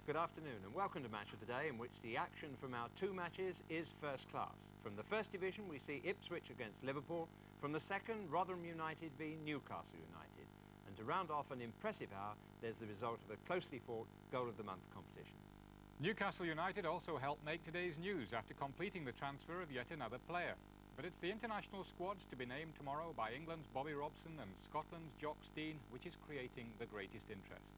Good afternoon and welcome to Match of the Day, in which the action from our two matches is first class. From the first division we see Ipswich against Liverpool, from the second Rotherham United v Newcastle United. And to round off an impressive hour, there's the result of a closely fought Goal of the Month competition. Newcastle United also helped make today's news after completing the transfer of yet another player. But it's the international squads to be named tomorrow by England's Bobby Robson and Scotland's Jock Stein which is creating the greatest interest.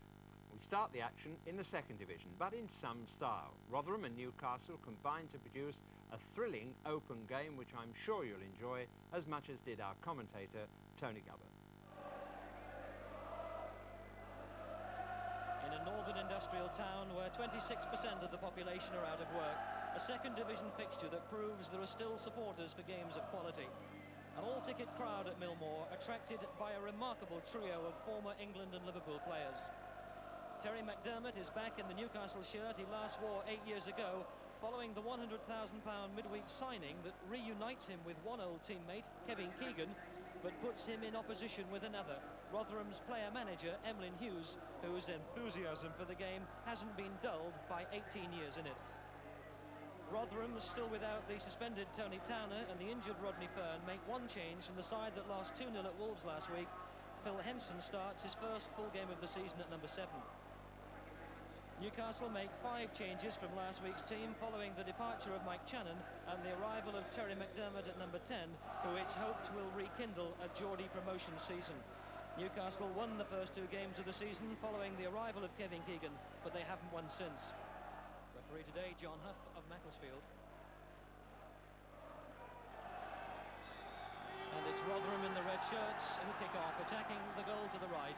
We start the action in the second division, but in some style. Rotherham and Newcastle combined to produce a thrilling open game which I'm sure you'll enjoy as much as did our commentator Tony Gubbert. In a northern industrial town where 26% of the population are out of work, a second division fixture that proves there are still supporters for games of quality. An all-ticket crowd at Millmoor attracted by a remarkable trio of former England and Liverpool players. Terry McDermott is back in the Newcastle shirt he last wore 8 years ago, following the £100,000 midweek signing that reunites him with one old teammate, Kevin Keegan, but puts him in opposition with another, Rotherham's player-manager, Emlyn Hughes, whose enthusiasm for the game hasn't been dulled by 18 years in it. Rotherham, still without the suspended Tony Towner and the injured Rodney Fern, make one change from the side that lost 2-0 at Wolves last week. Phil Henson starts his first full game of the season at number 7. Newcastle make 5 changes from last week's team following the departure of Mike Channon and the arrival of Terry McDermott at number 10, who it's hoped will rekindle a Geordie promotion season. Newcastle won the first 2 games of the season following the arrival of Kevin Keegan, but they haven't won since. Referee today, John Huff of Macclesfield. And it's Rotherham in the red shirts who kick off, attacking the goal to the right.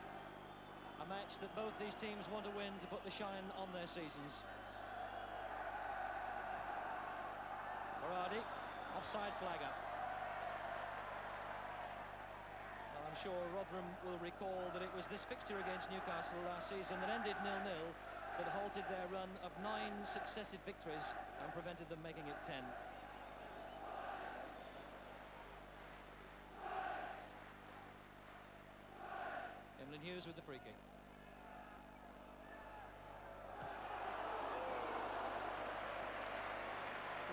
A match that both these teams want to win to put the shine on their seasons. Berardi, offside flag up. Well, I'm sure Rotherham will recall that it was this fixture against Newcastle last season that ended 0-0 that halted their run of 9 successive victories and prevented them making it 10. Emlyn Hughes with the free kick.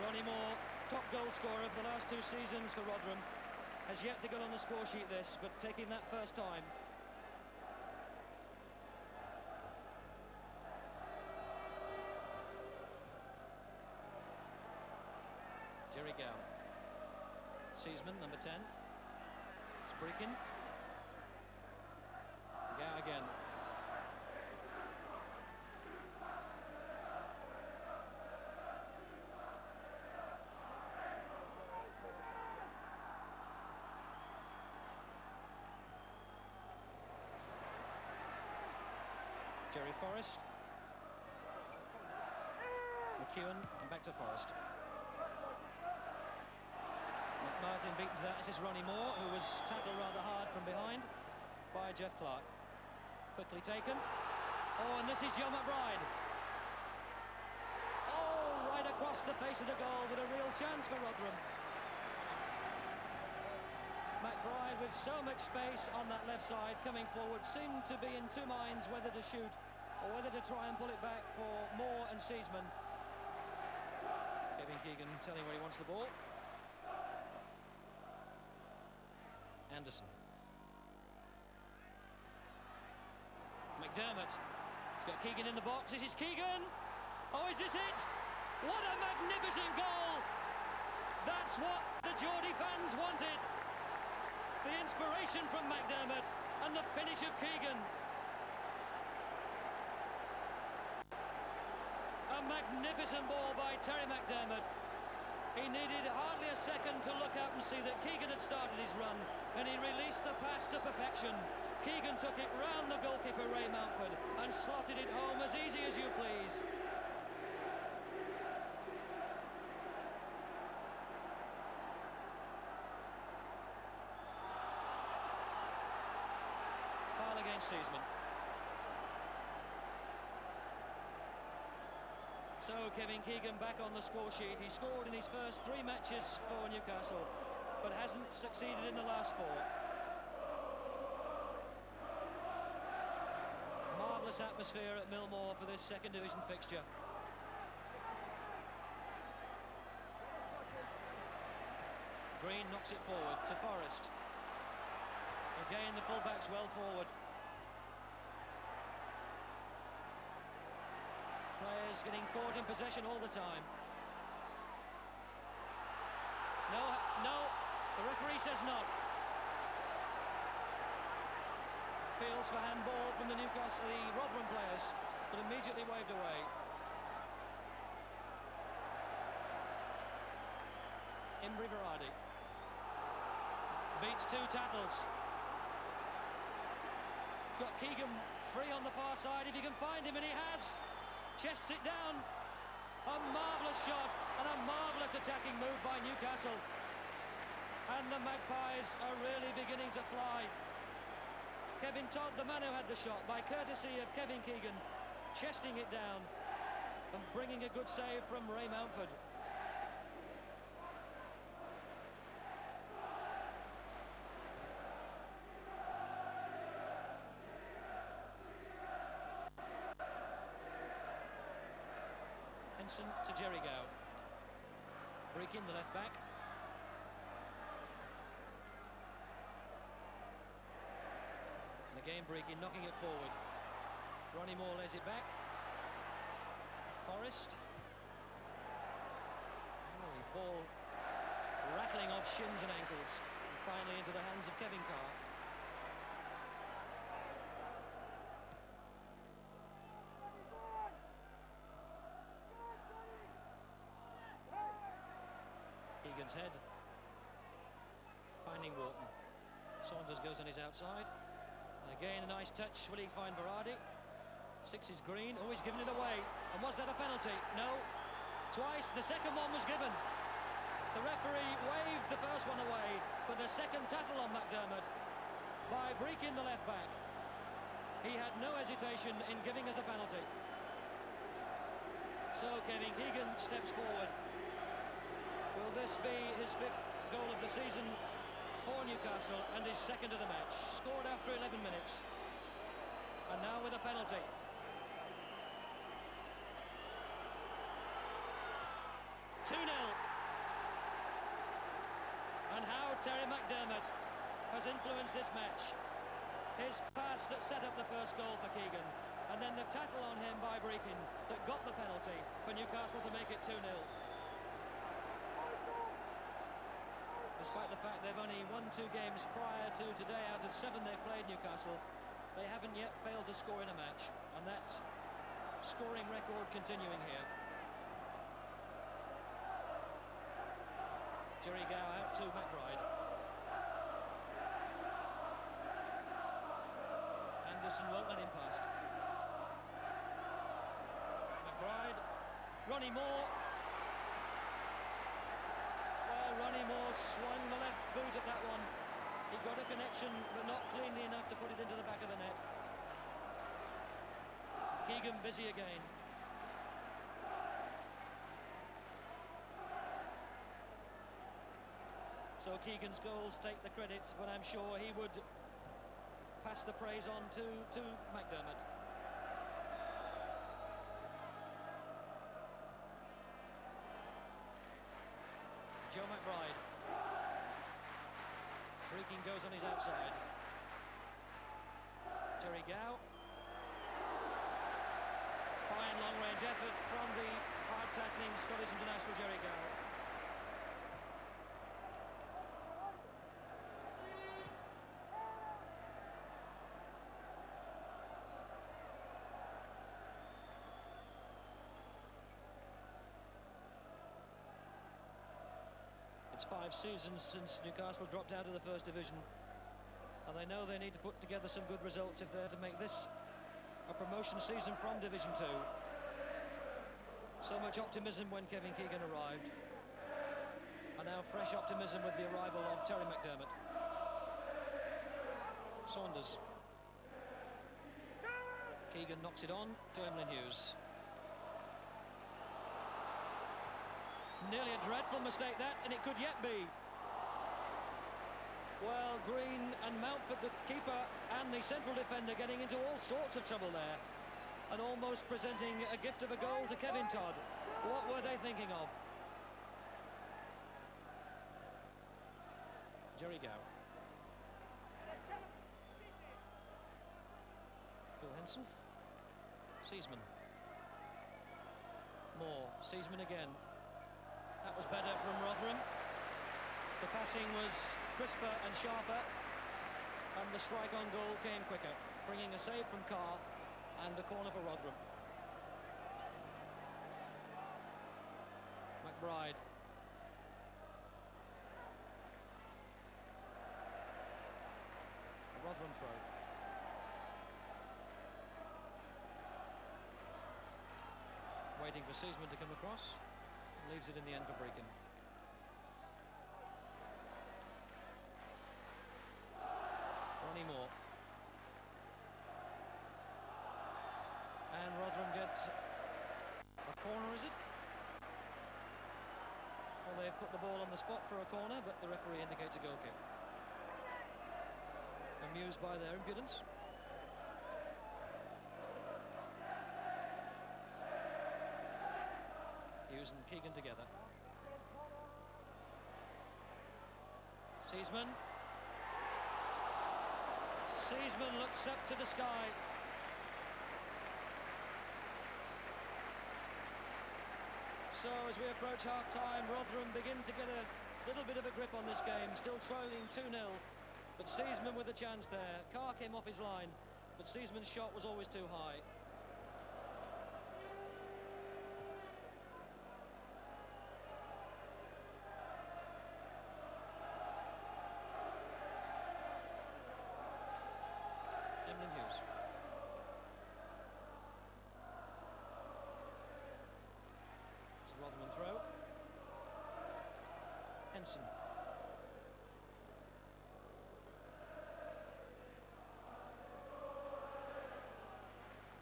Ronnie Moore, top goal scorer of the last 2 seasons for Rotherham, has yet to get on the score sheet this, but taking that first time. Jerry Gow. Seasman, number 10. Spreakin. Gow again. Jerry Forrest. McEwen, and back to Forrest. McMartin beaten to that. This is Ronnie Moore, who was tackled rather hard from behind by Jeff Clark. Quickly taken. Oh, and this is Joe McBride. Oh, right across the face of the goal, but a real chance for Rotherham. McBride, with so much space on that left side, coming forward, seemed to be in 2 minds whether to shoot or whether to try and pull it back for Moore and Seasman. Kevin Keegan telling where he wants the ball. Anderson. McDermott. He's got Keegan in the box. This is Keegan. Oh, is this it? What a magnificent goal! That's what the Geordie fans wanted. The inspiration from McDermott and the finish of Keegan. A magnificent ball by Terry McDermott. He needed hardly a second to look up and see that Keegan had started his run, and he released the pass to perfection. Keegan took it round the goalkeeper, Ray Mountford, and slotted it home as easy as you please. Foul against Seasman. So Kevin Keegan back on the score sheet. He scored in his first 3 matches for Newcastle, but hasn't succeeded in the last 4. tense atmosphere at Millmoor for this second division fixture. Green knocks it forward to Forrest. Again, the fullback's well forward. Players getting caught in possession all the time. No, the referee says not. Appeals for handball from the Rotherham players, but immediately waved away. Imbri Varadi beats two tackles. Got Keegan free on the far side if he can find him, and he has. Chests it down. A marvellous shot and a marvellous attacking move by Newcastle. And the Magpies are really beginning to fly. Kevin Todd, the man who had the shot, by courtesy of Kevin Keegan, chesting it down and bringing a good save from Ray Mountford. To Jerry Gow. Breaking the left back. And again Breaking knocking it forward. Ronnie Moore lays it back. Forrest. Oh, the ball rattling off shins and ankles. And finally into the hands of Kevin Carr. Head finding Wharton. Saunders goes on his outside, and again a nice touch. Will he find Varadi? Six is Green. Oh, he's given it away. And was that a penalty? No. Twice. The second one was given. The referee waved the first one away, but the second tackle on McDermott by Breaking, the left back, he had no hesitation in giving us a penalty. So Kevin Keegan steps forward. Will this be his fifth goal of the season for Newcastle and his second of the match? Scored after 11 minutes. And now with a penalty. Two 0. And how Terry McDermott has influenced this match. His pass that set up the first goal for Keegan, and then the tackle on him by Breaking that got the penalty for Newcastle to make it 2-0. Despite the fact they've only won 2 games prior to today out of 7 they've played, Newcastle, they haven't yet failed to score in a match, and that scoring record continuing here. Jerry Gow out to McBride. Anderson won't let him past. McBride, Ronnie Moore. Ronnie Moore swung the left boot at that one. He got a connection, but not cleanly enough to put it into the back of the net. Keegan busy again. So Keegan's goals take the credit, but I'm sure he would pass the praise on to McDermott. Joe McBride. Breaking goes on his outside. Jerry Gow. Fine long-range effort from the hard-tackling Scottish international Jerry Gow. It's 5 seasons since Newcastle dropped out of the First Division, and they know they need to put together some good results if they're to make this a promotion season from Division 2. So much optimism when Kevin Keegan arrived, and now fresh optimism with the arrival of Terry McDermott. Saunders. Keegan knocks it on to Emlyn Hughes. Nearly a dreadful mistake that, and it could yet be. Well, Green and Mountford, the keeper and the central defender, getting into all sorts of trouble there. and almost presenting a gift of a goal to Kevin Todd. What were they thinking of? Jerry Gow. Phil Henson. Seaman. Moore. Seaman again. That was better from Rotherham. The passing was crisper and sharper, and the strike on goal came quicker, bringing a save from Carr and a corner for Rotherham. McBride. A Rotherham throw. Waiting for Seaman to come across. Leaves it in the end for Brecon. Ronnie Moore. And Rotherham get a corner, is it? Well, they've put the ball on the spot for a corner, but the referee indicates a goal kick. Amused by their impudence. Hughes and Keegan together. Seaman. Seaman looks up to the sky. So as we approach half-time, Rotherham begin to get a little bit of a grip on this game, still trailing 2-0, but Seaman with a chance there. Carr came off his line, but Seaman's shot was always too high. Hughes. It's a Rotherham throw. Henson.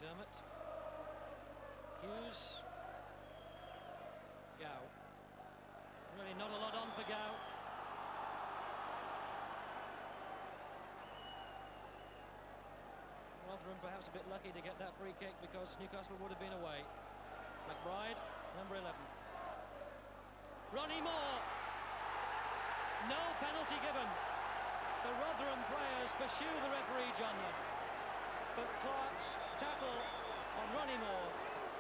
Dermot. Hughes. Gow. Really not a lot on for Gow. Rotherham perhaps a bit lucky to get that free kick because Newcastle would have been away. McBride, number 11. Ronnie Moore. No penalty given. The Rotherham players pursue the referee, John. But Clark's tackle on Ronnie Moore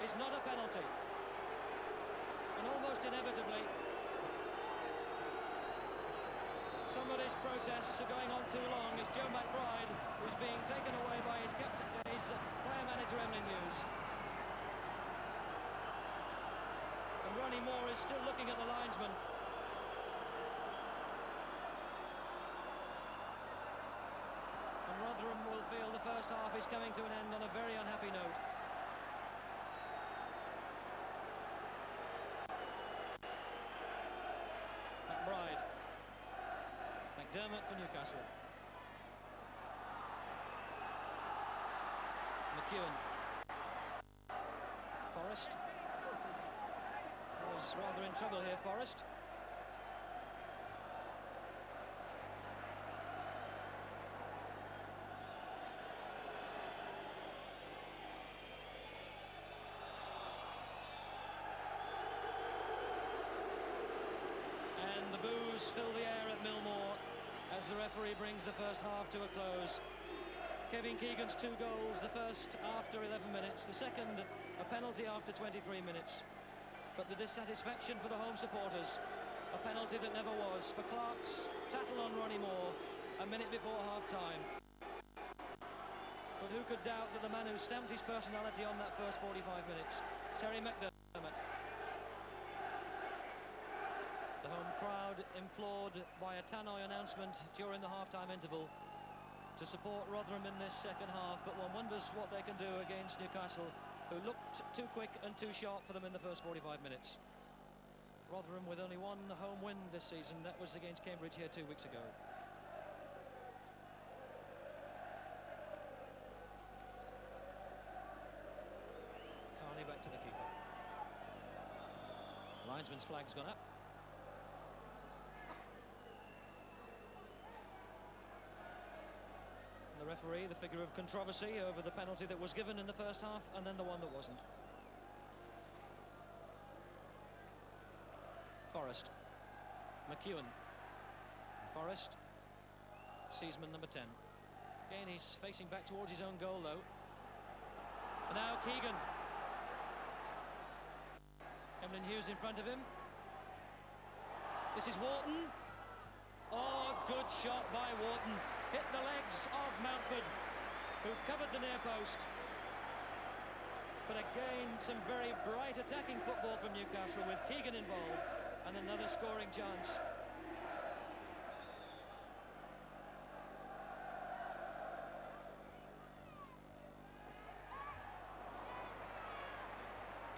is not a penalty. And almost inevitably, somebody's protests are going on too long. It's Joe McBride who's being taken away by his captain, his player manager Emlyn Hughes. And Ronnie Moore is still looking at the linesman. And Rotherham will feel the first half is coming to an end on a very unhappy note. McBride. McDermott for Newcastle. McEwen. Forrest. Was rather in trouble here, Forrest. And the boos fill the air at Millmore as the referee brings the first half to a close. Kevin Keegan's 2 goals, the first after 11 minutes, the second a penalty after 23 minutes. But the dissatisfaction for the home supporters, a penalty that never was, for Clark's tackle on Ronnie Moore a minute before half-time. But who could doubt that the man who stamped his personality on that first 45 minutes, Terry McDermott. The home crowd implored by a tannoy announcement during the half-time interval to support Rotherham in this second half, but one wonders what they can do against Newcastle, who looked too quick and too sharp for them in the first 45 minutes. Rotherham with only 1 home win this season, that was against Cambridge here 2 weeks ago. Carney back to the keeper. Linesman's flag's gone up. The referee, the figure of controversy over the penalty that was given in the first half and then the one that wasn't. Forrest. McEwen. Forrest. Seaman, number 10. Again, he's facing back towards his own goal, though. And now Keegan. Emlyn Hughes in front of him. This is Wharton. Oh, good shot by Wharton. Hit the legs of Mountford, who covered the near post. But again, some very bright attacking football from Newcastle with Keegan involved and another scoring chance.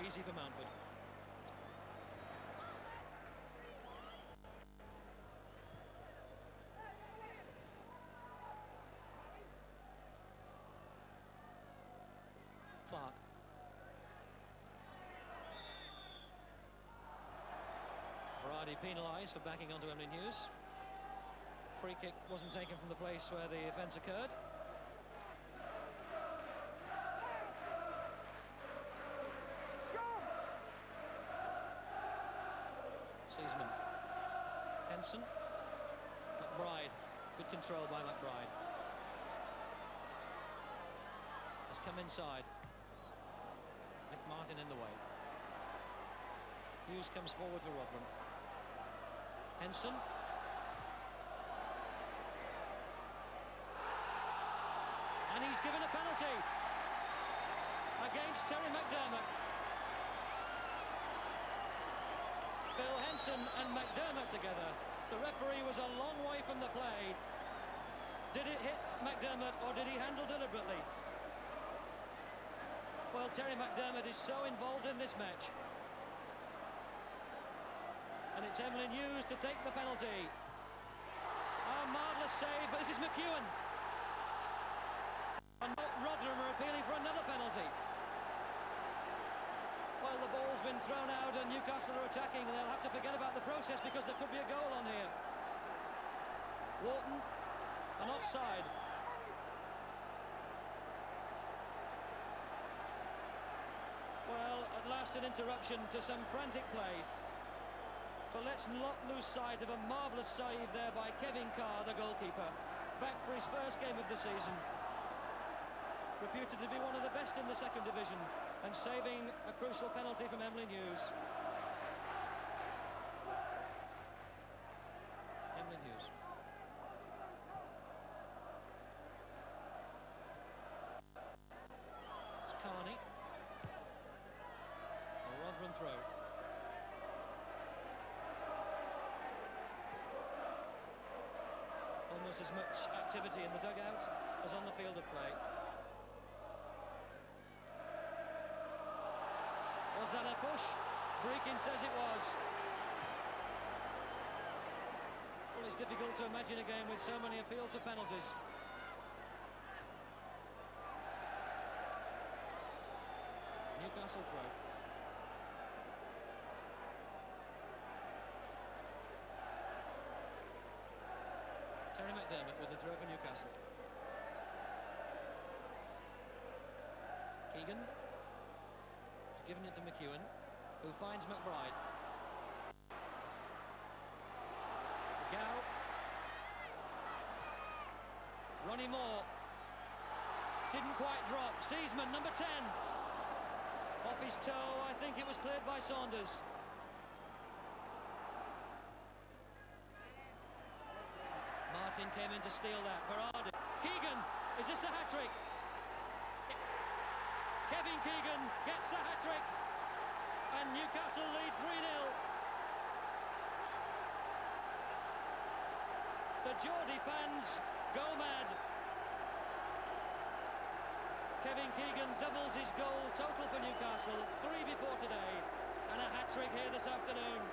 Easy for Mountford. Clark. Varady penalised for backing onto Emlyn Hughes. Free kick wasn't taken from the place where the offence occurred. Seaman. Henson. McBride. Good control by McBride. Has come inside. Nick Martin in the way. Hughes comes forward for Rotherham. Henson. And he's given a penalty against Terry McDermott. Phil Henson and McDermott together. The referee was a long way from the play. Did it hit McDermott or did he handle deliberately? Well, Terry McDermott is so involved in this match. And it's Emlyn Hughes to take the penalty. A marvellous save, but this is McEwen. And Rotherham are appealing for another penalty. Well, the ball's been thrown out and Newcastle are attacking, and they'll have to forget about the process because there could be a goal on here. Wharton, an offside. Well, at last an interruption to some frantic play. But let's not lose sight of a marvellous save there by Kevin Carr, the goalkeeper. Back for his first game of the season. Reputed to be one of the best in the second division, and saving a crucial penalty from Emlyn Hughes. Emlyn Hughes. It's Carney. A Rotherham throw. Almost as much activity in the dugout as on the field of play. Was that a push? Breakin says it was. Well, it's difficult to imagine a game with so many appeals for penalties. Newcastle throw. Terry McDermott with the throw for Newcastle. Keegan. Giving it to McEwen, who finds McBride. Gow. Ronnie Moore. Didn't quite drop. Seaman, number 10. Off his toe, I think it was cleared by Saunders. Martin came in to steal that. Varady. Keegan, is this the hat-trick? Kevin Keegan gets the hat-trick, and Newcastle lead 3-0. The Geordie fans go mad. Kevin Keegan doubles his goal total for Newcastle, 3 before today, and a hat-trick here this afternoon.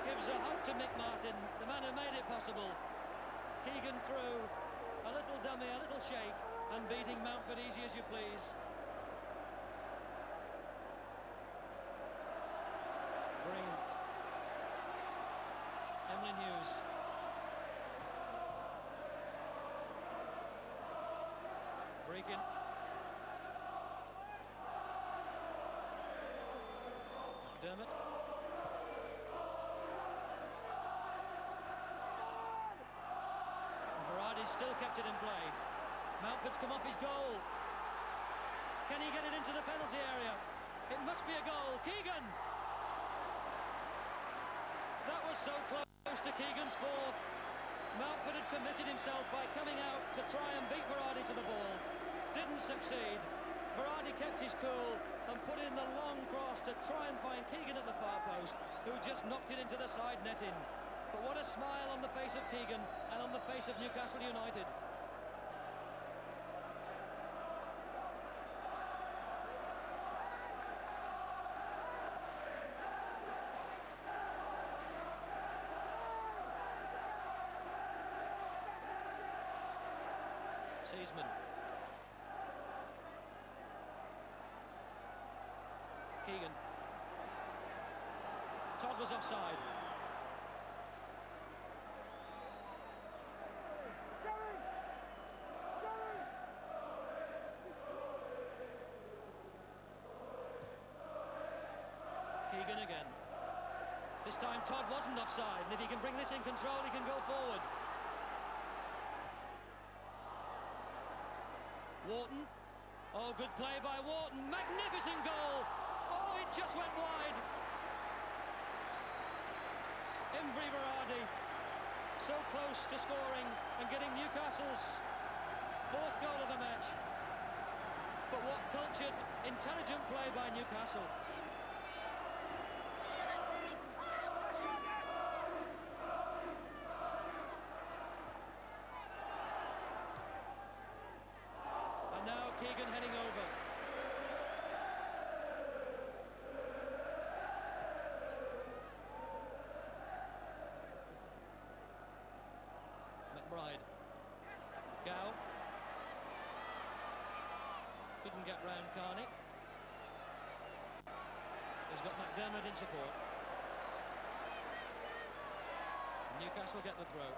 Gives a hug to Nick Martin, the man who made it possible. Keegan through, a little dummy, a little shake, and beating Mountford easy as you please. Green. Emlyn Hughes. break-in. McDermott. Vardy's still kept it in play. Mountford's come off his goal. Can he get it into the penalty area? It must be a goal. Keegan! That was so close to Keegan's fourth. Mountford had committed himself by coming out to try and beat Vardy to the ball. Didn't succeed. Vardy kept his cool and put in the long cross to try and find Keegan at the far post, who just knocked it into the side netting. But what a smile on the face of Keegan and on the face of Newcastle United. Seaman. Keegan. Todd was offside. Keegan again. This time Todd wasn't offside, and if he can bring this in control, he can go forward. Wharton. Oh, good play by Wharton. Magnificent goal. Oh, it just went wide. Imre Vardy, so close to scoring and getting Newcastle's fourth goal of the match. But what cultured, intelligent play by Newcastle. And now Keegan heading over. McBride. Gow. Couldn't get round Carney. He's got McDermott in support. Newcastle get the throw.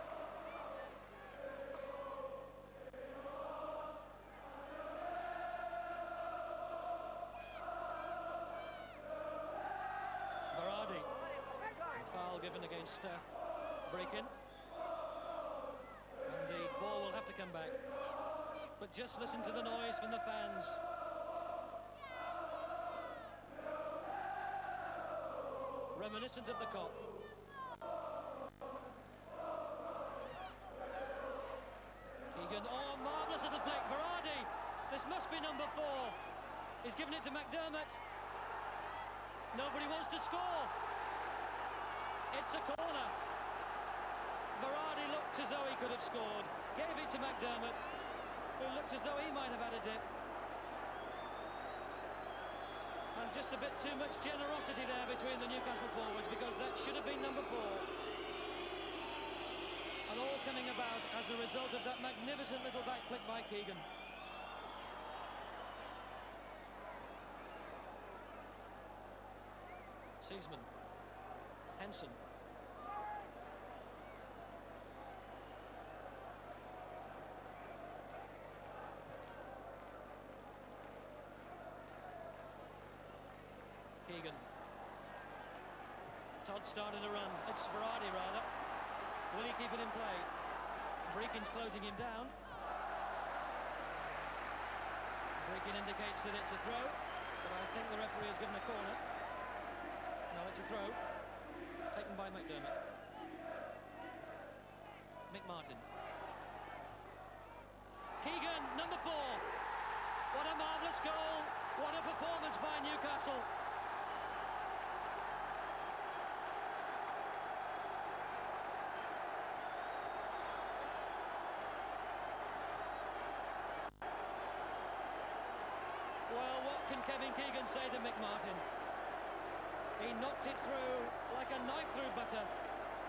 Vardy. A foul given against break-in. And the ball will have to come back. But just listen to the noise from the fans. Reminiscent of the Kop. Keegan, oh, marvellous at the flick. Vardy, this must be number 4. He's given it to McDermott. Nobody wants to score. It's a corner. Vardy looked as though he could have scored. Gave it to McDermott, who looked as though he might have had a dip. And just a bit too much generosity there between the Newcastle forwards, because that should have been number 4. And all coming about as a result of that magnificent little back flick by Keegan. Seaman. Henson. Keegan. Todd started a run. It's Vardy, rather. Will he keep it in play? Breakin's closing him down. Breakin indicates that it's a throw, but I think the referee has given a corner. No, it's a throw. Taken by McDermott. Mick Martin. Keegan, number 4. What a marvellous goal. What a performance by Newcastle. Well, what can Kevin Keegan say to Mick Martin? He knocked it through like a knife through butter.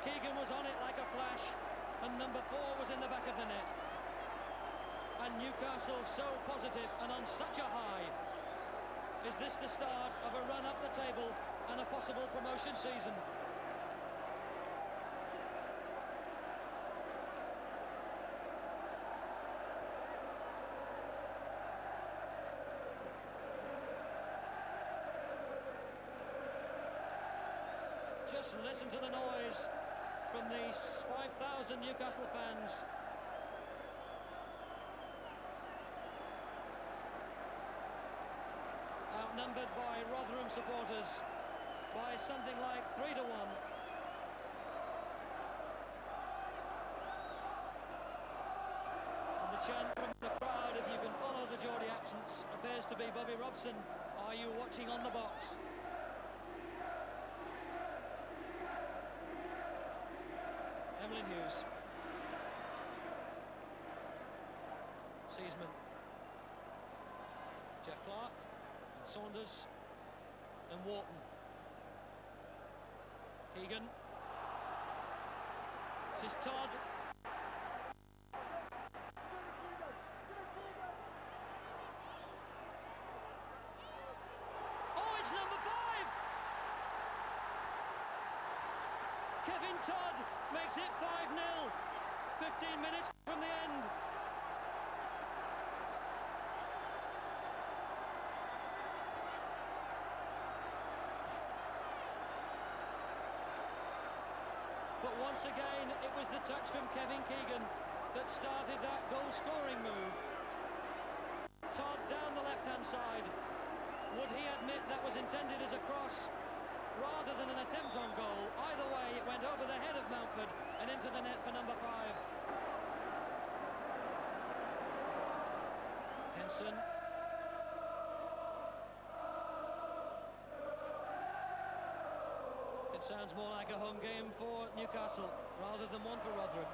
Keegan was on it like a flash, and number 4 was in the back of the net. And Newcastle so positive and on such a high. Is this the start of a run up the table and a possible promotion season? Just listen to the noise from these 5,000 Newcastle fans. Outnumbered by Rotherham supporters by something like 3 to 1. And the chant from the crowd, if you can follow the Geordie accents, appears to be Bobby Robson. Are you watching on the box? Emlyn Hughes. Seasman. Jeff Clark. And Saunders. And Wharton. Keegan. This is Todd. Oh, it's number 5! Kevin Todd makes it 5-0. 15 minutes from the end. But once again, it was the touch from Kevin Keegan that started that goal-scoring move. Todd down the left-hand side. Would he admit that was intended as a cross rather than an attempt on goal? Either way, it went over the head of Mountford and into the net for number 5. Henson. It sounds more like a home game for Newcastle rather than one for Rotherham.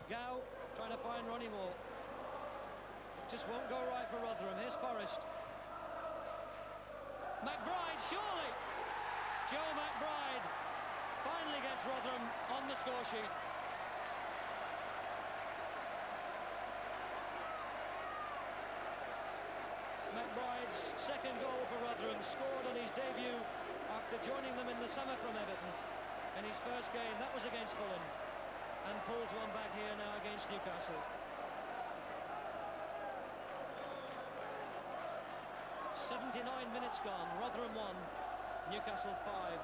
Gow trying to find Ronnie Moore. It just won't go right for Rotherham. Here's Forrest. McBride, surely! Joe McBride finally gets Rotherham on the score sheet. McBride's second goal for Rotherham, scored on his debut after joining them in the summer from Everton. In his first game, that was against Fulham, and pulls one back here now against Newcastle. 79 minutes gone, Rotherham 1, Newcastle 5.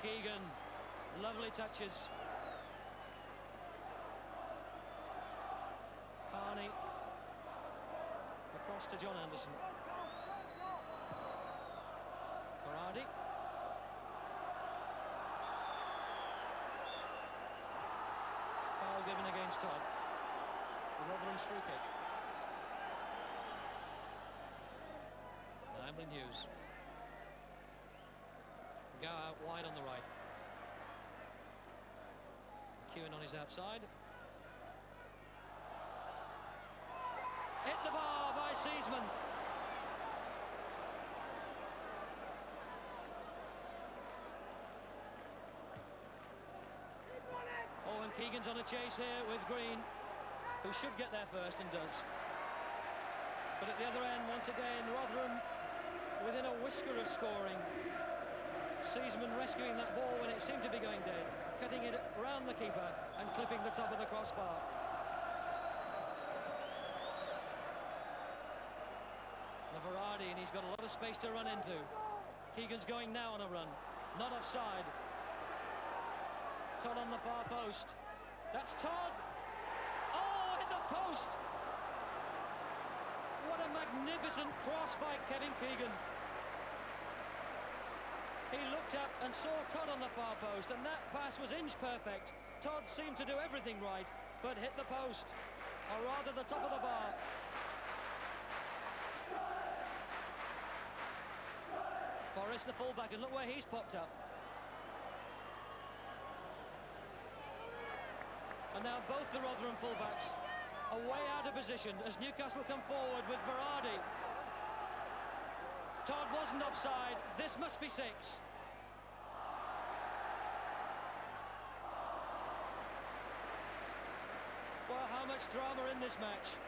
Keegan, lovely touches. Carney, across to John Anderson. Berardi. Foul given against Todd. Rotherham's free kick. Now Emlyn Hughes. Go out wide on the right. Kewen on his outside. Hit the bar by Seasman. Oh, and Keegan's on a chase here with Green, who should get there first and does. But at the other end, once again, Rotherham within a whisker of scoring. Seasman rescuing that ball when it seemed to be going dead, cutting it around the keeper and clipping the top of the crossbar. Berardi, and he's got a lot of space to run into. Keegan's going now on a run, not offside. Todd on the far post. That's Todd. Oh, hit the post. What a magnificent cross by Kevin Keegan. He looked up and saw Todd on the far post, and that pass was inch perfect. Todd seemed to do everything right, but hit the post, or rather the top of the bar. Forrest, the fullback, and look where he's popped up. And now both the Rotherham fullbacks are way out of position as Newcastle come forward with Berardi. Todd wasn't offside. This must be 6. Well, how much drama in this match.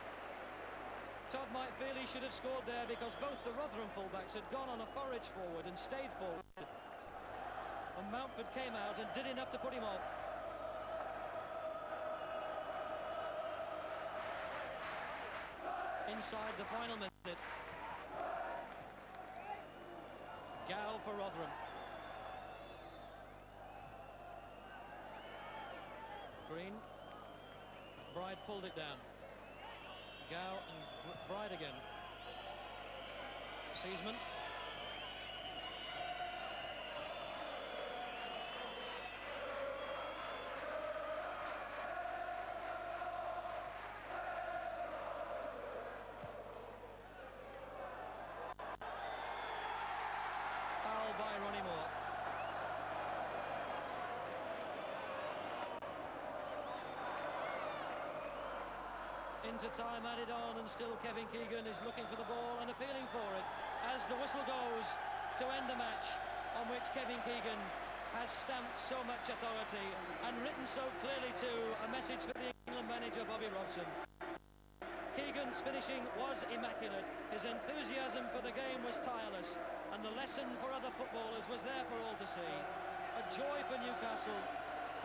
Todd might feel he should have scored there because both the Rotherham fullbacks had gone on a forage forward and stayed forward. And Mountford came out and did enough to put him off. Inside the final minute. for Rotherham. Green. Bride pulled it down. Gow and Bride again. Seasman. Foul by Ronnie Moore. Into time added on, and still Kevin Keegan is looking for the ball and appealing for it as the whistle goes to end a match on which Kevin Keegan has stamped so much authority and written so clearly too a message for the England manager Bobby Robson. Keegan's finishing was immaculate, his enthusiasm for the game was tireless, and the lesson for other footballers was there for all to see. A joy for Newcastle,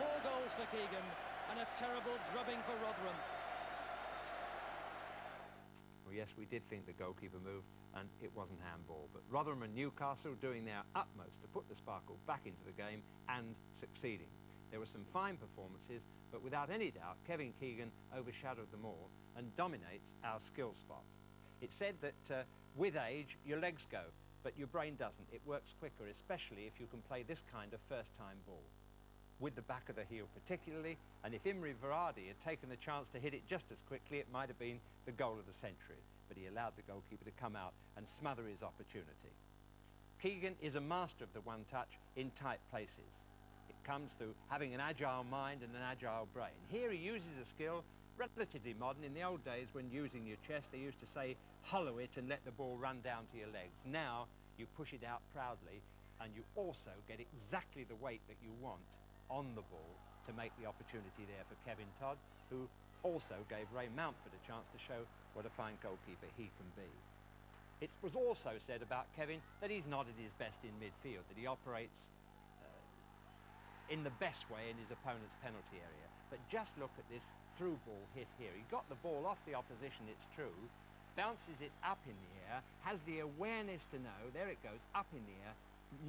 4 goals for Keegan, and a terrible drubbing for Rotherham. Well, yes, we did think the goalkeeper moved, and it wasn't handball. But Rotherham and Newcastle doing their utmost to put the sparkle back into the game and succeeding. There were some fine performances, but without any doubt, Kevin Keegan overshadowed them all and dominates our skill spot. It's said that with age, your legs go, but your brain doesn't. It works quicker, especially if you can play this kind of first-time ball. With the back of the heel particularly, and if Imre Varadi had taken the chance to hit it just as quickly, it might have been the goal of the century, but he allowed the goalkeeper to come out and smother his opportunity. Keegan is a master of the one-touch in tight places. It comes through having an agile mind and an agile brain. Here he uses a skill relatively modern. In the old days, when using your chest, they used to say, hollow it and let the ball run down to your legs. Now, you push it out proudly, and you also get exactly the weight that you want on the ball to make the opportunity there for Kevin Todd, who also gave Ray Mountford a chance to show what a fine goalkeeper he can be. It was also said about Kevin that he's not at his best in midfield, that he operates in the best way in his opponent's penalty area. But just look at this through ball hit here. He got the ball off the opposition, it's true, bounces it up in the air, has the awareness to know, there it goes, up in the air,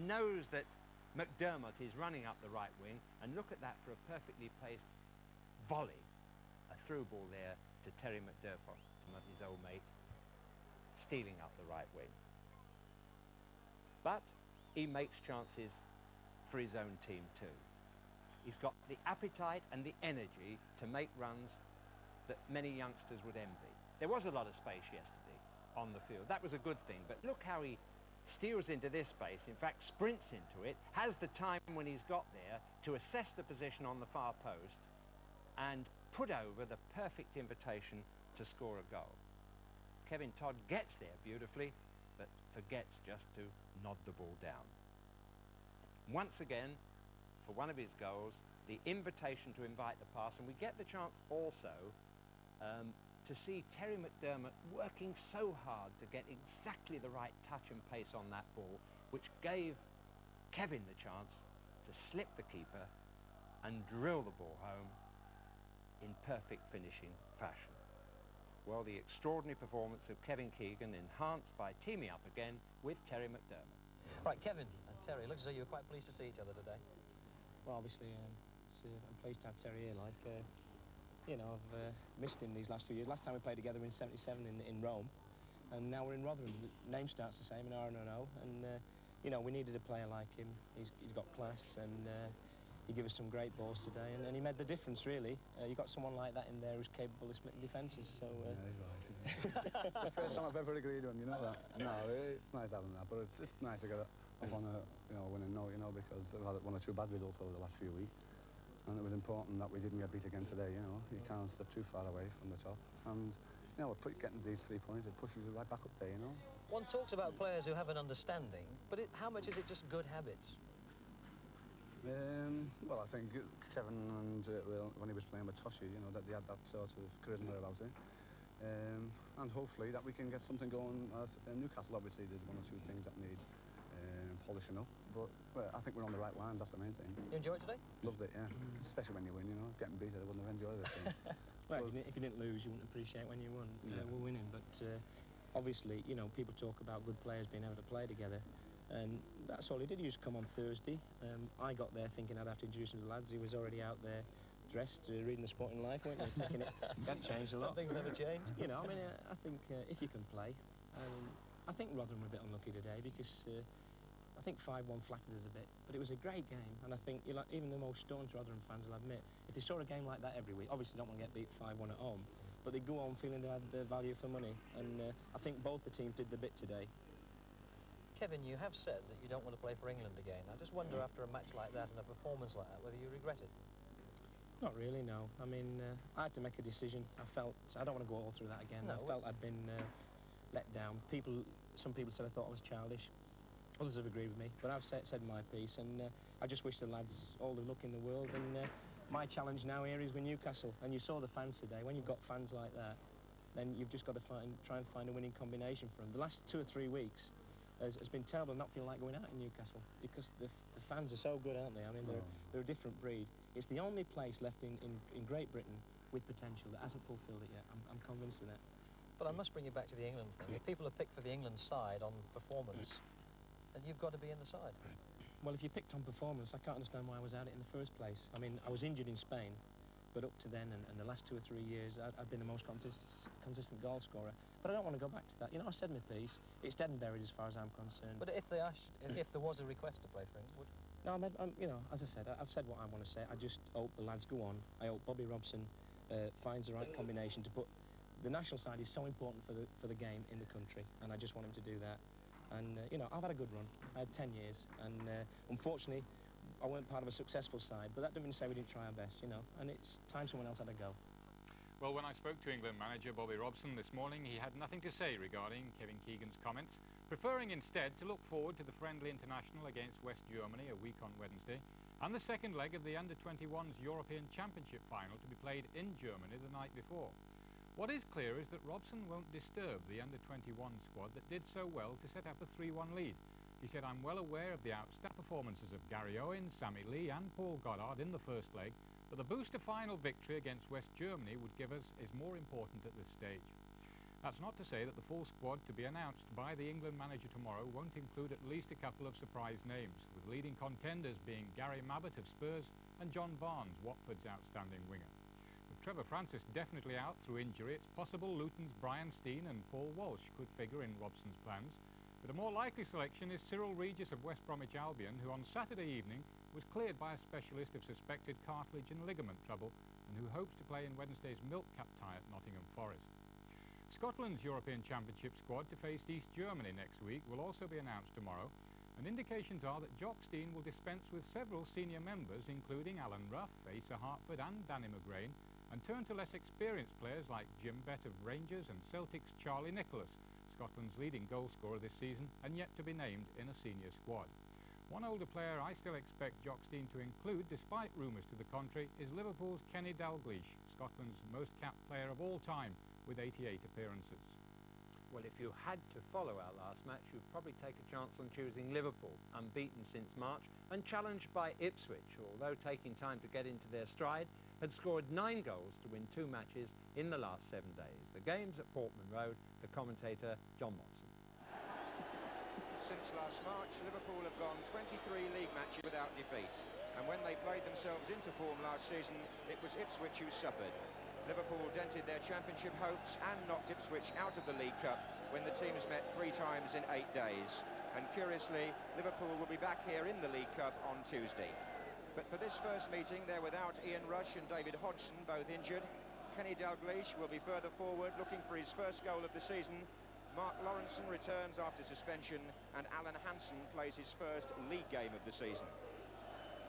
knows that McDermott is running up the right wing, and look at that for a perfectly placed volley. A through ball there to Terry McDermott, his old mate, stealing up the right wing. But he makes chances for his own team too. He's got the appetite and the energy to make runs that many youngsters would envy. There was a lot of space yesterday on the field. That was a good thing, but look how he steals into this space, in fact sprints into it, has the time when he's got there to assess the position on the far post and put over the perfect invitation to score a goal. Kevin Todd gets there beautifully, but forgets just to nod the ball down. Once again, for one of his goals, the invitation to invite the pass, and we get the chance also to see Terry McDermott working so hard to get exactly the right touch and pace on that ball, which gave Kevin the chance to slip the keeper and drill the ball home in perfect finishing fashion. Well, the extraordinary performance of Kevin Keegan, enhanced by teaming up again with Terry McDermott. Right, Kevin and Terry, looks as though you were quite pleased to see each other today. Well, obviously, I'm pleased to have Terry here. You know, I've missed him these last few years. Last time we played together in '77 in Rome, and now we're in Rotherham. The name starts the same, in RNO, and you know, we needed a player like him. He's got class, and he gave us some great balls today, and he made the difference, really. You got someone like that in there who's capable of splitting defences, so... Yeah, he's right. It's the first time I've ever agreed with him, you know that? No, it's nice having that, but it's nice to get off on a winning note, you know, because we've had 1 or 2 bad results over the last few weeks, and it was important that we didn't get beat again today, you know. You can't step too far away from the top, and, you know, getting these 3 points, it pushes you right back up there, you know. One talks about players who have an understanding, but how much is it just good habits? Well, I think Kevin and when he was playing with Toshi, you know, that they had that sort of charisma about it. And hopefully that we can get something going at Newcastle. Obviously, there's 1 or 2 things that need polishing up, but well, I think we're on the right lines, that's the main thing. You enjoy it today? Loved it, yeah. Especially when you win, you know. Getting beat, I wouldn't have enjoyed this game. Well, if you didn't lose, you wouldn't appreciate when you won. Yeah. We're winning, but obviously, you know, people talk about good players being able to play together. And that's all he did. He just come on Thursday. I got there thinking I'd have to introduce him to the lads. He was already out there dressed, reading the Sporting Life, weren't he? Taking it. That changed a lot. Some things never change. You know, I mean, I think if you can play, I think Rotherham were a bit unlucky today because I think 5-1 flattered us a bit. But it was a great game, and I think even the most staunch Rotherham fans will admit, if they saw a game like that every week, obviously don't want to get beat 5-1 at home, but they go on feeling they had the value for money, and I think both the teams did the bit today. Kevin, you have said that you don't want to play for England again. I just wonder, after a match like that and a performance like that, whether you regret it. Not really, no. I mean, I had to make a decision. I don't want to go all through that again. No. I felt I'd been let down. Some people said I thought I was childish. Others have agreed with me, but I've said my piece, and I just wish the lads all the luck in the world. And my challenge now here is with Newcastle. And you saw the fans today. When you've got fans like that, then you've just got to try and find a winning combination for them. The last 2 or 3 weeks has been terrible, not feeling like going out in Newcastle, because the fans are so good, aren't they? I mean, they're a different breed. It's the only place left in Great Britain with potential that hasn't fulfilled it yet. I'm convinced of that. But I must bring you back to the England thing. If people are picked for the England side on performance, then you've got to be in the side. Well, if you picked on performance, I can't understand why I was at it in the first place. I mean, I was injured in Spain, but up to then and the last 2 or 3 years, I've been the most consistent goal scorer. But I don't want to go back to that. You know, I said my piece. It's dead and buried as far as I'm concerned. But if there was a request to play for England, would you? No, you know, as I said, I've said what I want to say. I just hope the lads go on. I hope Bobby Robson finds the right combination to put. The national side is so important for the game in the country, and I just want him to do that. And you know, I've had a good run. I had 10 years, and unfortunately, I weren't part of a successful side. But that doesn't mean to say we didn't try our best, you know. And it's time someone else had a go. Well, when I spoke to England manager Bobby Robson this morning, he had nothing to say regarding Kevin Keegan's comments, preferring instead to look forward to the friendly international against West Germany a week on Wednesday, and the second leg of the Under-21s European Championship final to be played in Germany the night before. What is clear is that Robson won't disturb the Under-21 squad that did so well to set up a 3-1 lead. He said, "I'm well aware of the outstanding performances of Gary Owen, Sammy Lee and Paul Goddard in the first leg, but the boost of final victory against West Germany would give us is more important at this stage." That's not to say that the full squad to be announced by the England manager tomorrow won't include at least a couple of surprise names, with leading contenders being Gary Mabbott of Spurs and John Barnes, Watford's outstanding winger. With Trevor Francis definitely out through injury, it's possible Luton's Brian Stein and Paul Walsh could figure in Robson's plans, but a more likely selection is Cyril Regis of West Bromwich Albion, who on Saturday evening was cleared by a specialist of suspected cartilage and ligament trouble, and who hopes to play in Wednesday's Milk Cup tie at Nottingham Forest. Scotland's European Championship squad to face East Germany next week will also be announced tomorrow, and indications are that Jock Stein will dispense with several senior members, including Alan Ruff, Asa Hartford and Danny McGrain, and turn to less experienced players like Jim Bett of Rangers and Celtic's Charlie Nicholas, Scotland's leading goalscorer this season and yet to be named in a senior squad. One older player I still expect Jock Stein to include, despite rumours to the contrary, is Liverpool's Kenny Dalglish, Scotland's most capped player of all time, with 88 appearances. Well, if you had to follow our last match, you'd probably take a chance on choosing Liverpool, unbeaten since March and challenged by Ipswich, who, although taking time to get into their stride, had scored 9 goals to win 2 matches in the last 7 days. The game's at Portman Road. The commentator, John Watson. Since last March, Liverpool have gone 23 league matches without defeat. And when they played themselves into form last season, it was Ipswich who suffered. Liverpool dented their championship hopes and knocked Ipswich out of the League Cup when the teams met 3 times in 8 days. And curiously, Liverpool will be back here in the League Cup on Tuesday. But for this first meeting, they're without Ian Rush and David Hodgson, both injured. Kenny Dalglish will be further forward, looking for his first goal of the season. Mark Lawrenson returns after suspension, and Alan Hansen plays his first league game of the season.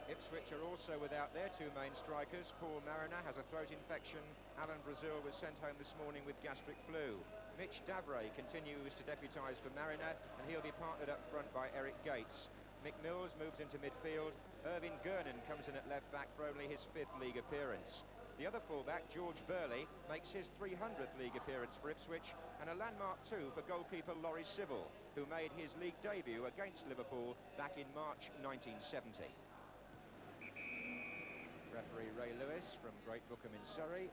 Ipswich are also without their 2 main strikers. Paul Mariner has a throat infection. Alan Brazil was sent home this morning with gastric flu. Mitch Davray continues to deputise for Mariner, and he'll be partnered up front by Eric Gates. Mick Mills moves into midfield. Irvin Gernon comes in at left-back for only his 5th league appearance. The other full-back, George Burley, makes his 300th league appearance for Ipswich, and a landmark too for goalkeeper Laurie Civil, who made his league debut against Liverpool back in March 1970. Referee Ray Lewis from Great Bookham in Surrey.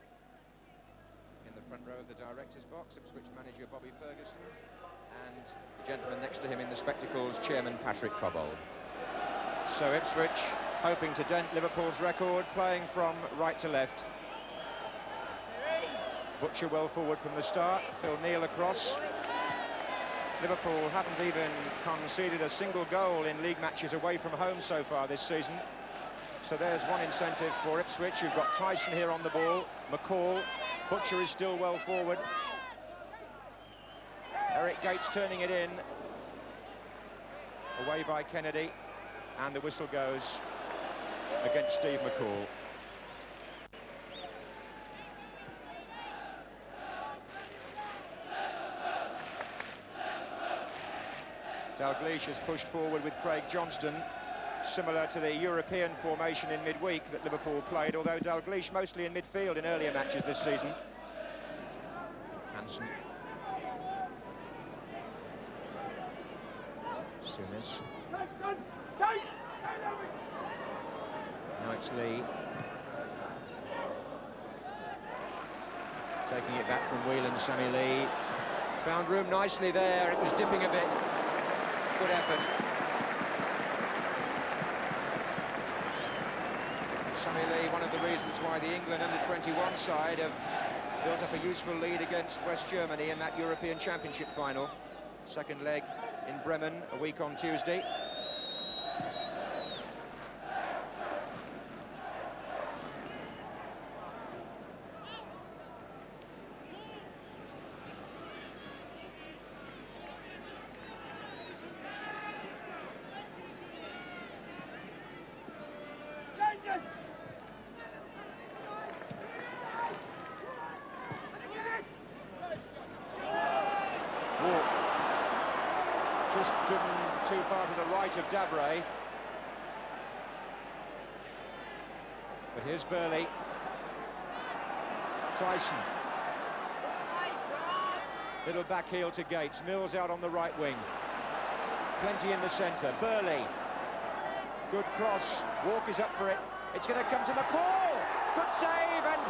In the front row of the director's box, Ipswich manager Bobby Ferguson And the gentleman next to him in the spectacles, Chairman Patrick Cobbold. So Ipswich hoping to dent Liverpool's record, playing from right to left. Butcher well forward from the start, Phil Neal across. Liverpool haven't even conceded a single goal in league matches away from home so far this season. So there's one incentive for Ipswich. You've got Tyson here on the ball, McCall, Butcher is still well forward. Eric Gates turning it in. Away by Kennedy, and the whistle goes against Steve McCall. Dalglish has pushed forward with Craig Johnston, similar to the European formation in midweek that Liverpool played, although Dalglish mostly in midfield in earlier matches this season. Hansen. Souness. Now it's Lee. Taking it back from Whelan, Sammy Lee. Found room nicely there, it was dipping a bit. Good effort. Sammy Lee, one of the reasons why the England under-21 side have built up a useful lead against West Germany in that European Championship final. Second leg in Bremen a week on Tuesday. Just driven too far to the right of Dabre. But here's Burley. Tyson. Little back heel to Gates. Mills out on the right wing. Plenty in the centre. Burley. Good cross. Walk is up for it. It's going to come to McCall. Good save, and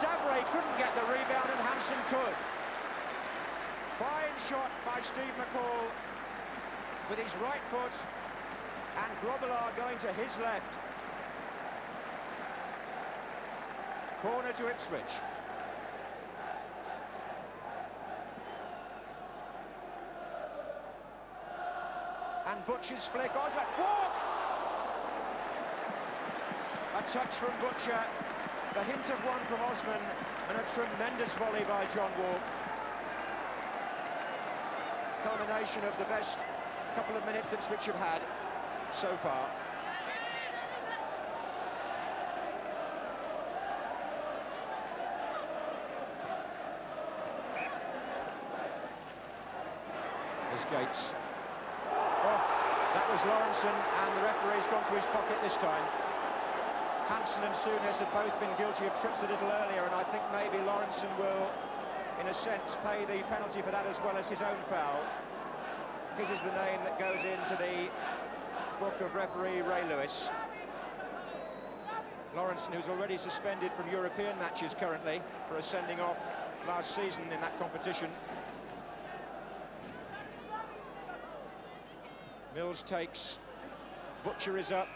Dabre couldn't get the rebound, and Hansen could. Fine shot by Steve McCall with his right foot, and Grobbelaar going to his left. Corner to Ipswich. And Butcher's flick, Osman, walk! A touch from Butcher, the hint of one from Osman, and a tremendous volley by John Walk. Culmination of the best couple of minutes Ipswich have had so far. There's Gates. Oh, that was Lawrenson, and the referee's gone to his pocket this time. Hansen and Souness have both been guilty of trips a little earlier, and I think maybe Lawrenson will, in a sense, pay the penalty for that as well as his own foul. His is the name that goes into the book of referee Ray Lewis. Lawrenson, who's already suspended from European matches currently for a sending off last season in that competition. Mills takes, Butcher is up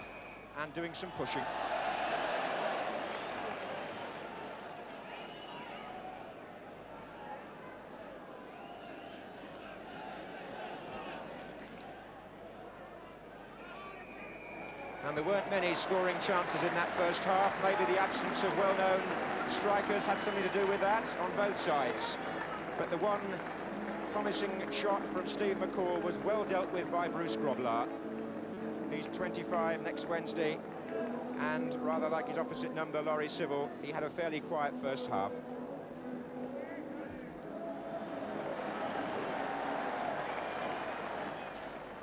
and doing some pushing. And there weren't many scoring chances in that first half. Maybe the absence of well-known strikers had something to do with that on both sides. But the one promising shot from Steve McCall was well dealt with by Bruce Grobbelaar. He's 25 next Wednesday, and rather like his opposite number, Laurie Civil, he had a fairly quiet first half.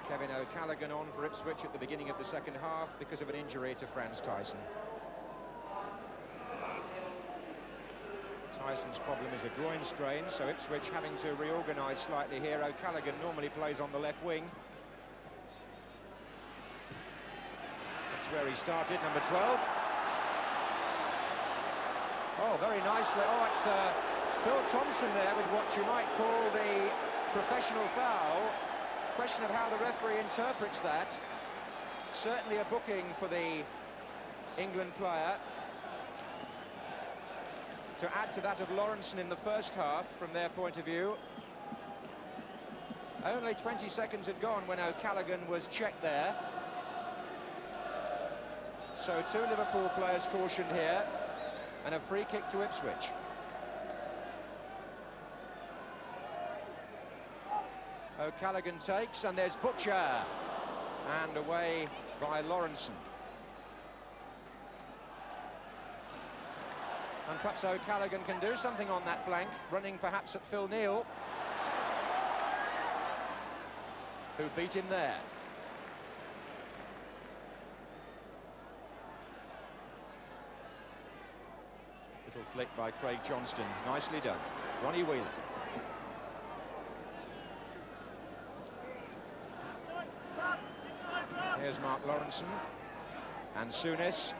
Kevin O'Callaghan on for Ipswich at the beginning of the second half because of an injury to Franz Tyson. Tyson's problem is a groin strain, so Ipswich having to reorganise slightly here. O'Callaghan normally plays on the left wing. That's where he started, number 12. Oh, very nicely. Oh, it's Phil Thompson there with what you might call the professional foul. Question of how the referee interprets that. Certainly a booking for the England player. To add to that of Lawrenson in the first half, from their point of view. Only 20 seconds had gone when O'Callaghan was checked there. So 2 Liverpool players cautioned here, and a free kick to Ipswich. O'Callaghan takes, and there's Butcher, and away by Lawrenson. And perhaps O'Callaghan can do something on that flank, running perhaps at Phil Neal, who beat him there. Little flick by Craig Johnston, nicely done. Ronnie Whelan. Here's Mark Lawrenson, and Souness,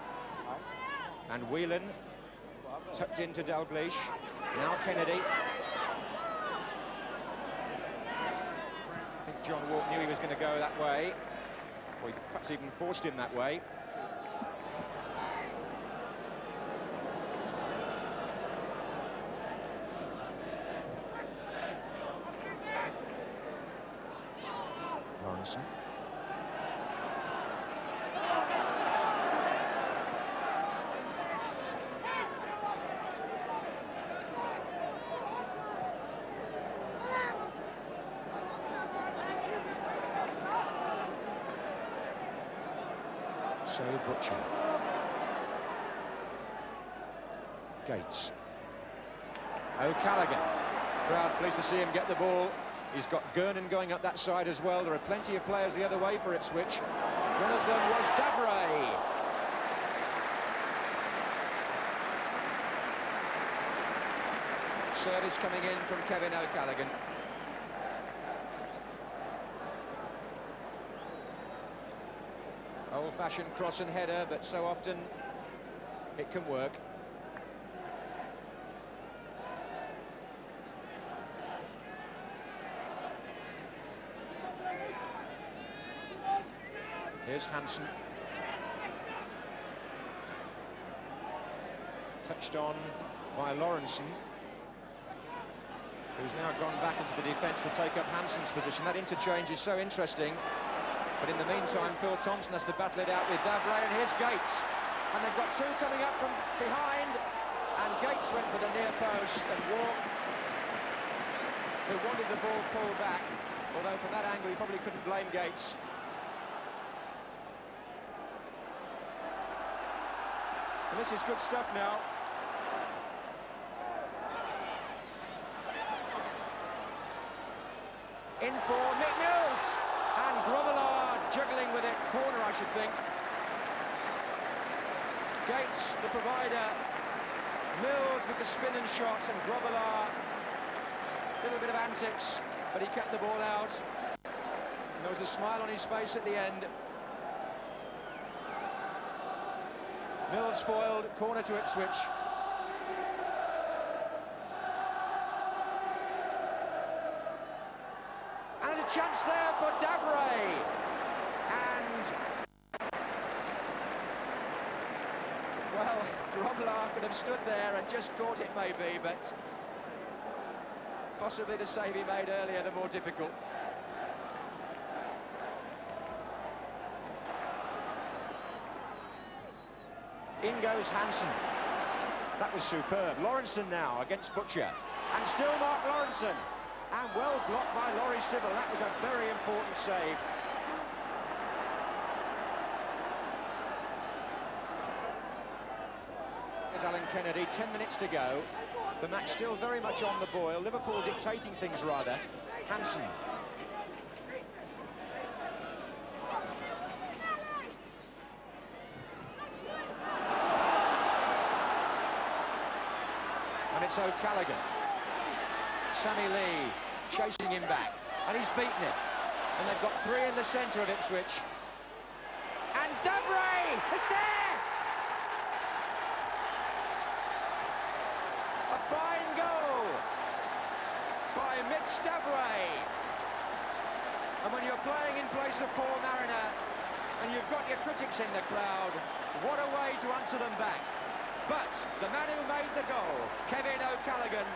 and Whelan, tucked into Dalglish. Now Kennedy. I think John Walk knew he was going to go that way, or he perhaps even forced him that way. Lawrenson. So Butcher. Gates. O'Callaghan. Crowd pleased to see him get the ball. He's got Gernon going up that side as well. There are plenty of players the other way for Ipswich. One of them was Davray. Service coming in from Kevin O'Callaghan. Old-fashioned cross and header, but so often it can work. Here's Hansen. Touched on by Lawrenson, who's now gone back into the defence to take up Hansen's position. That interchange is so interesting. But in the meantime, Phil Thompson has to battle it out with Davray, and here's Gates. And they've got 2 coming up from behind, and Gates went for the near post, and Walk, who wanted the ball pulled back, although from that angle he probably couldn't blame Gates. And this is good stuff now. In for Mick Mills, and Grobbelaar juggling with it, corner I should think. Gates, the provider, Mills with the spin and shot, and Grobbelaar, a little bit of antics, but he kept the ball out. And there was a smile on his face at the end. Mills foiled, corner to Ipswich. And a chance there for Davray. And, well, Grobbelaar could have stood there and just caught it maybe, but possibly the save he made earlier, the more difficult. In goes Hansen. That was superb. Lawrenson now against Butcher. And still Mark Lawrenson. And well blocked by Laurie Sybil. That was a very important save. There's Alan Kennedy, 10 minutes to go. The match still very much on the boil. Liverpool dictating things rather. Hansen. And it's O'Callaghan. Sammy Lee chasing him back, and he's beaten it. And they've got 3 in the centre of Ipswich. And Davray! It's there! A fine goal by Mitch Davray. And when you're playing in place of Paul Mariner and you've got your critics in the crowd, what a way to answer them back. But the man who made the goal, Kevin O'Callaghan,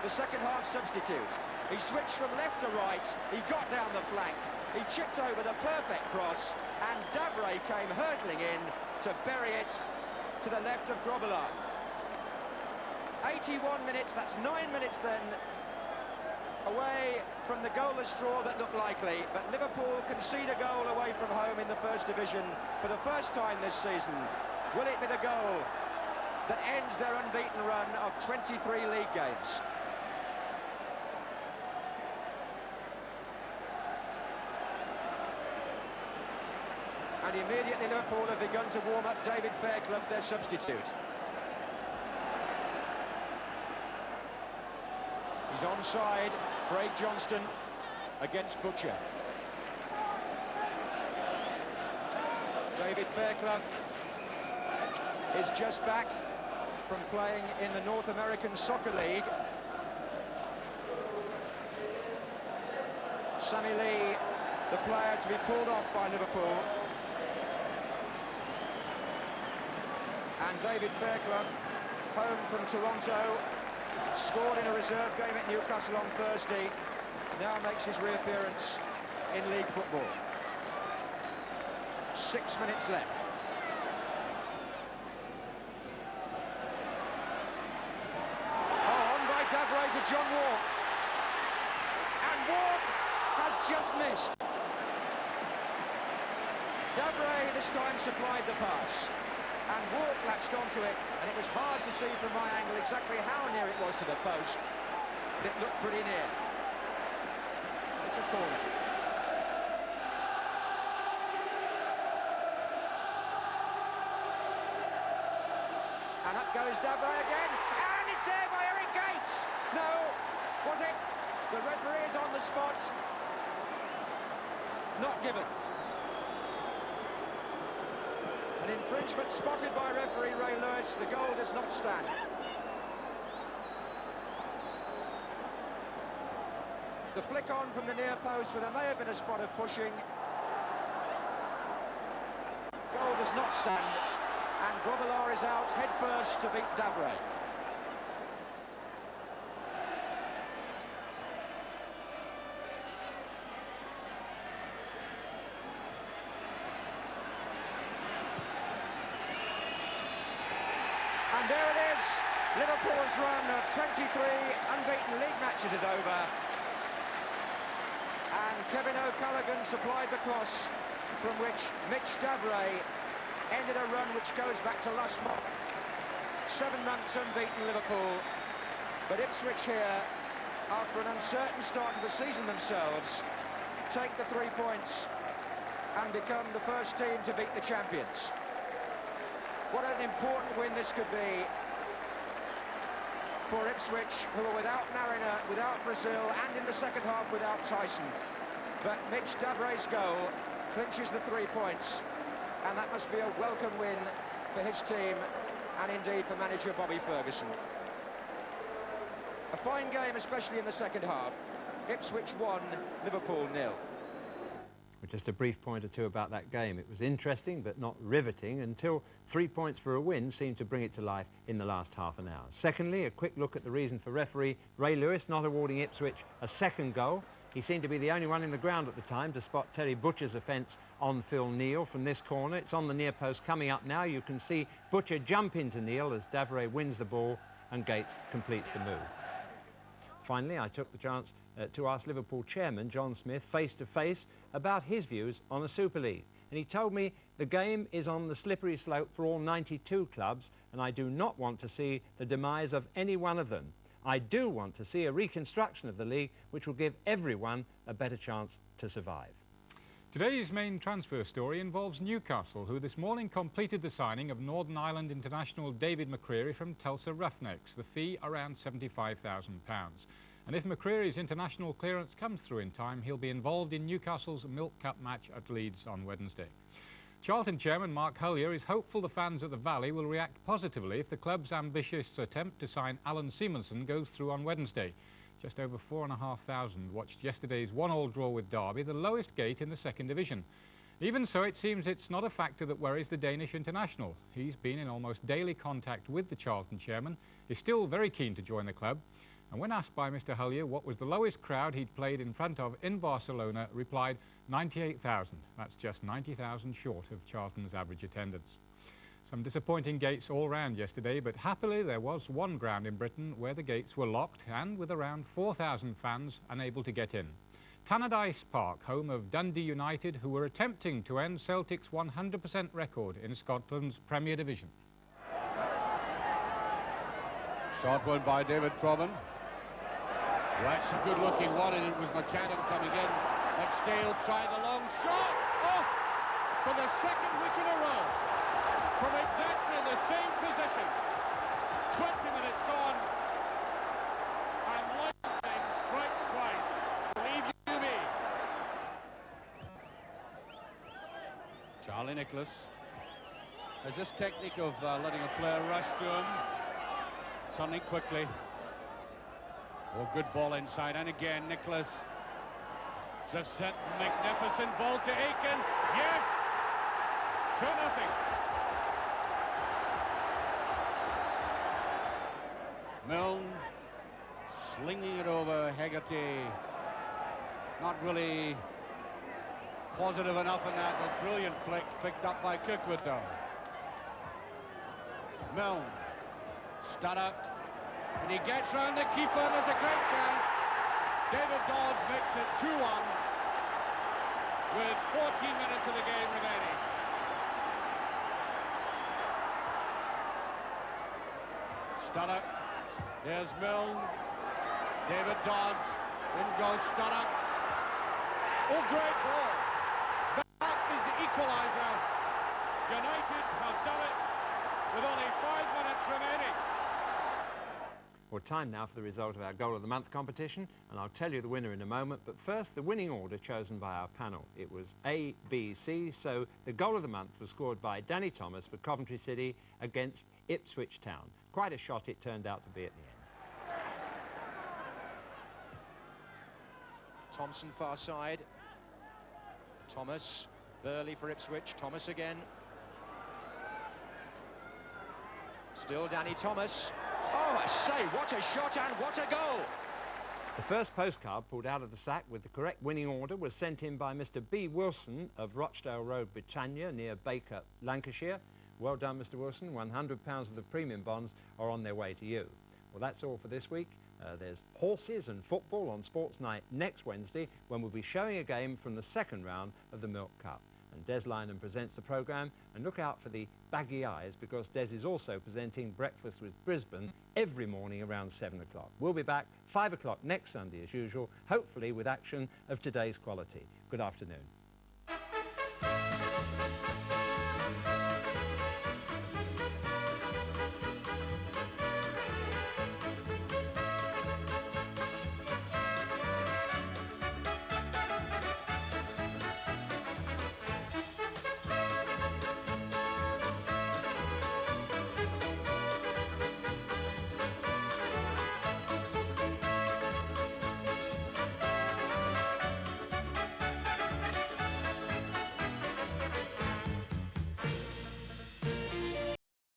the second-half substitute, he switched from left to right, he got down the flank, he chipped over the perfect cross, and Davray came hurtling in to bury it to the left of Grobbelaar. 81 minutes, that's 9 minutes then, away from the goalless draw that looked likely, but Liverpool concede a goal away from home in the First Division for the first time this season. Will it be the goal that ends their unbeaten run of 23 league games? And immediately Liverpool have begun to warm up David Fairclough, their substitute. He's onside, Craig Johnston against Butcher. David Fairclough is just back from playing in the North American Soccer League. Sammy Lee, the player to be pulled off by Liverpool. And David Fairclough, home from Toronto, scored in a reserve game at Newcastle on Thursday, now makes his reappearance in league football. 6 minutes left. Oh, on by Davray to John Walk. And Walk has just missed. Davray this time supplied the pass. And Walk latched onto it, and it was hard to see from my angle exactly how near it was to the post, but it looked pretty near. It's a corner. And up goes Davray again, and it's there by Eric Gates! No, was it? The referee is on the spot. Not given. An infringement spotted by referee Ray Lewis. The goal does not stand. The flick on from the near post, where there may have been a spot of pushing. Goal does not stand, and Grobbelaar is out head first to beat Davray. And there it is, Liverpool's run of 23 unbeaten league matches is over. And Kevin O'Callaghan supplied the cross, from which Mitch Davray ended a run which goes back to last month. 7 months unbeaten Liverpool. But Ipswich here, after an uncertain start to the season themselves, take the 3 points and become the first team to beat the champions. What an important win this could be for Ipswich, who are without Mariner, without Brazil, and in the second half without Tyson. But Mitch Davray's goal clinches the 3 points, and that must be a welcome win for his team, and indeed for manager Bobby Ferguson. A fine game, especially in the second half. Ipswich 1, Liverpool 0. Just a brief point or two about that game. It was interesting but not riveting until 3 points for a win seemed to bring it to life in the last half an hour. Secondly, a quick look at the reason for referee Ray Lewis not awarding Ipswich a second goal. He seemed to be the only one in the ground at the time to spot Terry Butcher's offence on Phil Neal from this corner. It's on the near post coming up now. You can see Butcher jump into Neal as Davray wins the ball and Gates completes the move. Finally, I took the chance to ask Liverpool chairman John Smith face-to-face about his views on the Super League. And he told me the game is on the slippery slope for all 92 clubs, and I do not want to see the demise of any one of them. I do want to see a reconstruction of the league which will give everyone a better chance to survive. Today's main transfer story involves Newcastle, who this morning completed the signing of Northern Ireland international David McCreary from Tulsa Roughnecks, the fee around £75,000. And if McCreary's international clearance comes through in time, he'll be involved in Newcastle's Milk Cup match at Leeds on Wednesday. Charlton chairman Mark Hullier is hopeful the fans at the Valley will react positively if the club's ambitious attempt to sign Alan Simonsen goes through on Wednesday. Just over 4,500 watched yesterday's 1-1 draw with Derby, the lowest gate in the second division. Even so, it seems it's not a factor that worries the Danish international. He's been in almost daily contact with the Charlton chairman, is still very keen to join the club, and when asked by Mr. Hullier what was the lowest crowd he'd played in front of in Barcelona, replied 98,000. That's just 90,000 short of Charlton's average attendance. Some disappointing gates all round yesterday, but happily there was one ground in Britain where the gates were locked and with around 4,000 fans unable to get in. Tannadice Park, home of Dundee United, who were attempting to end Celtic's 100% record in Scotland's Premier Division. Shot one by David Probin. That's a good-looking one, and it was McCannon coming in. McScale tried the long shot. Oh! For the second week in a row. From exactly the same position. 20 minutes gone. And lightning strikes twice. Believe you me. Charlie Nicholas has this technique of letting a player rush to him. Turning quickly. Oh, good ball inside, and again Nicholas drips it. Magnificent ball to Aiken. Yes! 2-0. Milne slinging it over Hegarty. Not really positive enough in that. A brilliant flick picked up by Kirkwood though. Milne. Stutter. And he gets round the keeper, and there's a great chance. David Dodds makes it 2-1 with 14 minutes of the game remaining. Stutter. There's Milne. David Dodds. In goes Stutter. Oh, great ball. That is the equaliser. United have done it with only 5 minutes remaining. Well, time now for the result of our Goal of the Month competition, and I'll tell you the winner in a moment, but first the winning order chosen by our panel. It was A, B, C, so the Goal of the Month was scored by Danny Thomas for Coventry City against Ipswich Town. Quite a shot it turned out to be at the end. Thompson far side. Thomas. Burley for Ipswich. Thomas again. Still Danny Thomas. Oh, I say, what a shot and what a goal! The first postcard pulled out of the sack with the correct winning order was sent in by Mr. B. Wilson of Rochdale Road, Britannia, near Baker, Lancashire. Well done, Mr. Wilson. £100 of the premium bonds are on their way to you. Well, that's all for this week. There's horses and football on Sports Night next Wednesday, when we'll be showing a game from the second round of the Milk Cup. And Des Lynam presents the programme, and look out for the baggy eyes, because Des is also presenting Breakfast with Brisbane every morning around 7 o'clock. We'll be back 5 o'clock next Sunday as usual, hopefully with action of today's quality. Good afternoon.